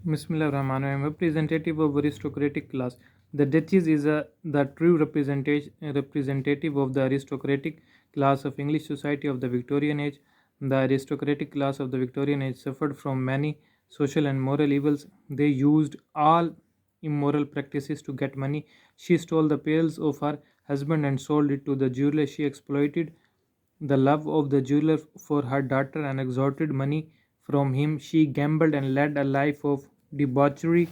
Bismillah Rahman, I am representative of aristocratic class. The Duchess is the true representative of the aristocratic class of English society of the Victorian age. The aristocratic class of the Victorian age suffered from many social and moral evils. They used all immoral practices to get money. She stole the pearls of her husband and sold it to the jeweler. She exploited the love of the jeweler for her daughter and extorted money from him. She gambled and led a life of debauchery,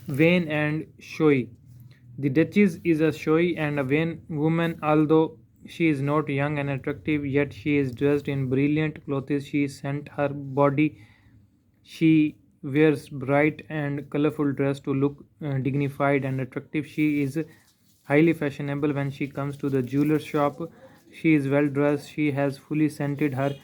vain and showy. The Duchess is a showy and a vain woman, although she is not young and attractive, yet she is dressed in brilliant clothes. She scent her body. She wears bright and colorful dress to look dignified and attractive. She is highly fashionable when she comes to the jeweler's shop. She is well dressed. She has fully scented her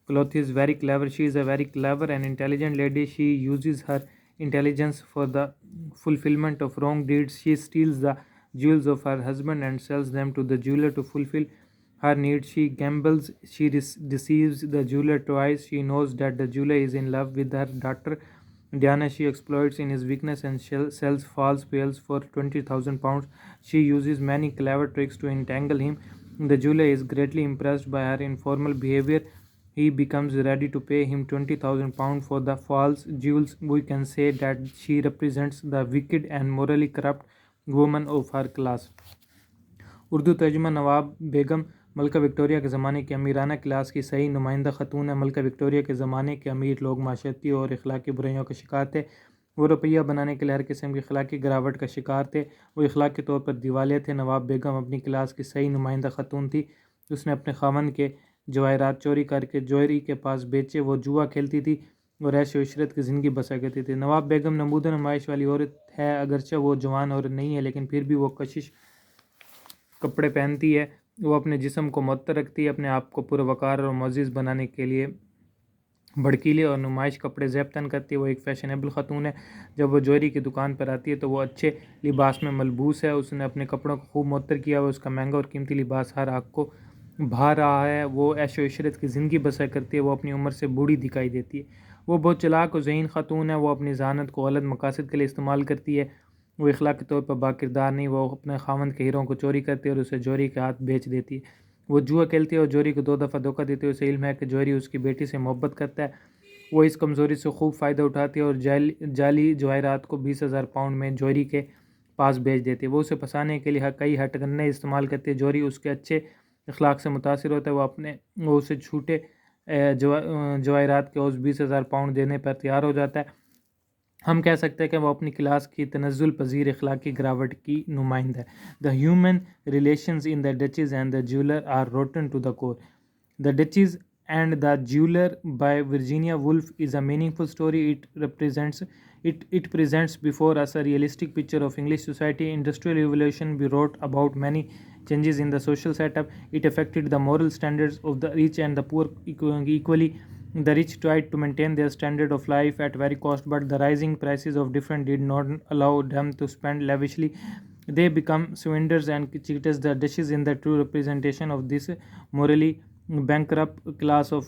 clothes. Very clever. She is a very clever and intelligent lady. She uses her intelligence for the fulfillment of wrong deeds. She steals the jewels of her husband and sells them to the jeweler to fulfill her needs. She gambles. She deceives the jeweler twice. She knows that the jeweler is in love with her daughter Diana. She exploits in his weakness and sells false pearls for £20,000. She uses many clever tricks to entangle him. The jeweler is greatly impressed by her informal behavior. He becomes ready to pay him £20,000 for the false jewels. We can say that she represents the wicked and morally corrupt woman of her class. Urdu तर्जुमा नवाब बेगम मलका Victoria के ज़माने की अमीराना class की सही नुमाइंदा ख़तून है। मलका विक्टोरिया के ज़माने के अमीर लोग माशरती और अखलाकी बुराइयों का शिकार थे। वो रुपया बनाने के लिए हर किस्म की अखलाकी गिरावट का शिकार थे। वो अखलाक के तौर पर दिवालिया थे। नवाब बेगम अपनी क्लास की सही नुमाइंदा ख़तून थी। उसने अपने खावन के जवाहरात चोरी करके जौहरी के पास बेचे। वो जुआ खेलती थी और ऐश इशरत की ज़िंदगी बसा करती थी। नवाब बेगम नमूद नुमाइश वाली औरत है। अगरचे वो जवान औरत नहीं है, लेकिन फिर भी वो कशिश कपड़े पहनती है। वो अपने जिस्म को मुअत्तर रखती है। अपने आप को पुरवकार और मुअज़्ज़ज़ बनाने के लिए भड़कीले और नुमाइश कपड़े ज़ेब तन करती है। वो एक फ़ैशनेबल ख़तून है। जब वो ज्वेलरी की दुकान पर आती है तो वो अच्छे लिबास में मलबूस है। उसने अपने कपड़ों को खूब मुअत्तर किया हुआ। उसका महंगा और कीमती लिबास हर आँख को भा रहा है। वो ऐशो इशरत की ज़िंदगी बसर करती है। वो अपनी उम्र से बूढ़ी दिखाई देती है। वो बहुत चालाक और ज़हीन ख़तून है। वो अपनी ज़हानत को गलत मकासद के लिए इस्तेमाल करती है। वो इखलाक के तौर पर बाकिरदार नहीं। वो अपने खावंद के हीरों को चोरी करती है और उसे जौहरी के हाथ बेच देती है। वो जुआ खेलती है और जौहरी को 2 दफ़ा धोखा देती है। उसे इल्म है कि जौहरी उसकी बेटी से मोहब्बत करता है। वो इस कमज़ोरी से खूब फ़ायदा उठाती है और जाली जवाहरात को 20,000 पाउंड में जौहरी के पास बेच देती है। वो उसे फंसाने के लिए कई हथकंडे इस्तेमाल करती है। जौहरी उसके अच्छे अखलाक से मुतासिर होता है। वो उसे छूटे जवाहरात के उस 20,000 पाउंड देने पर तैयार हो जाता है। हम कह सकते हैं कि वो अपनी क्लास की तनज़्ज़ुल पज़ीर अखलाकी गिरावट की नुमाइंदा है। The human relations in the duchess and the jeweller are rotten to the core. The duchess and the Jewller by Virginia Woolf is a meaningful story. It presents before us a realistic picture of English society. Industrial revolution we wrote about many changes in the social setup. It affected the moral standards of the rich and the poor equally. The rich tried to maintain their standard of life at very cost, but the rising prices of different did not allow them to spend lavishly. They become swindlers and cheaters. The Duchess is the true representation of this morally bankrupt class of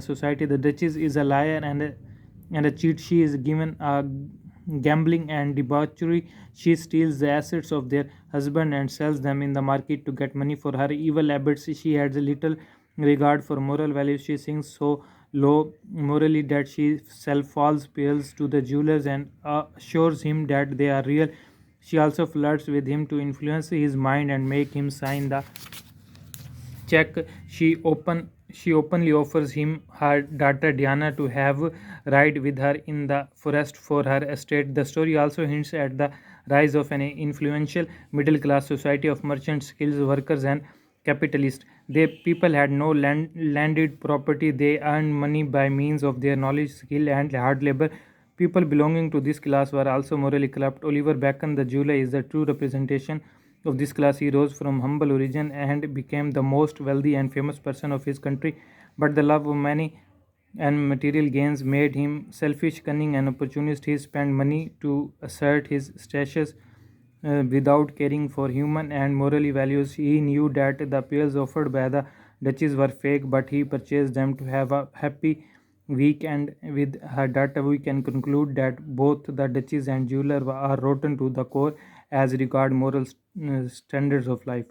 society. The Duchess is a liar and a cheat. She is given a gambling and debauchery. She steals the assets of their husband and sells them in the market to get money for her evil habits. She has little regard for moral values. She sinks so low morally that she sells false pearls to the jewelers and assures him that they are real. She also flirts with him to influence his mind and make him sign the check. She openly offers him her daughter Diana to have ride with her in the forest for her estate. The story also hints at the rise of an influential middle class society of merchants, skilled workers, and capitalists. They people had no landed property. They earned money by means of their knowledge, skill, and hard labor. People belonging to this class were also morally corrupt. Oliver Bacon, the jeweler, is the true representation of this class. He rose from humble origin and became the most wealthy and famous person of his country. But the love of money and material gains made him selfish, cunning, and opportunist. He spent money to assert his status without caring for human and morally values. He knew that the pearls offered by the Duchess were fake, but he purchased them to have a happy weak, and with her data, we can conclude that both the Duchess and Jewller are rotten to the core as regard moral standards of life.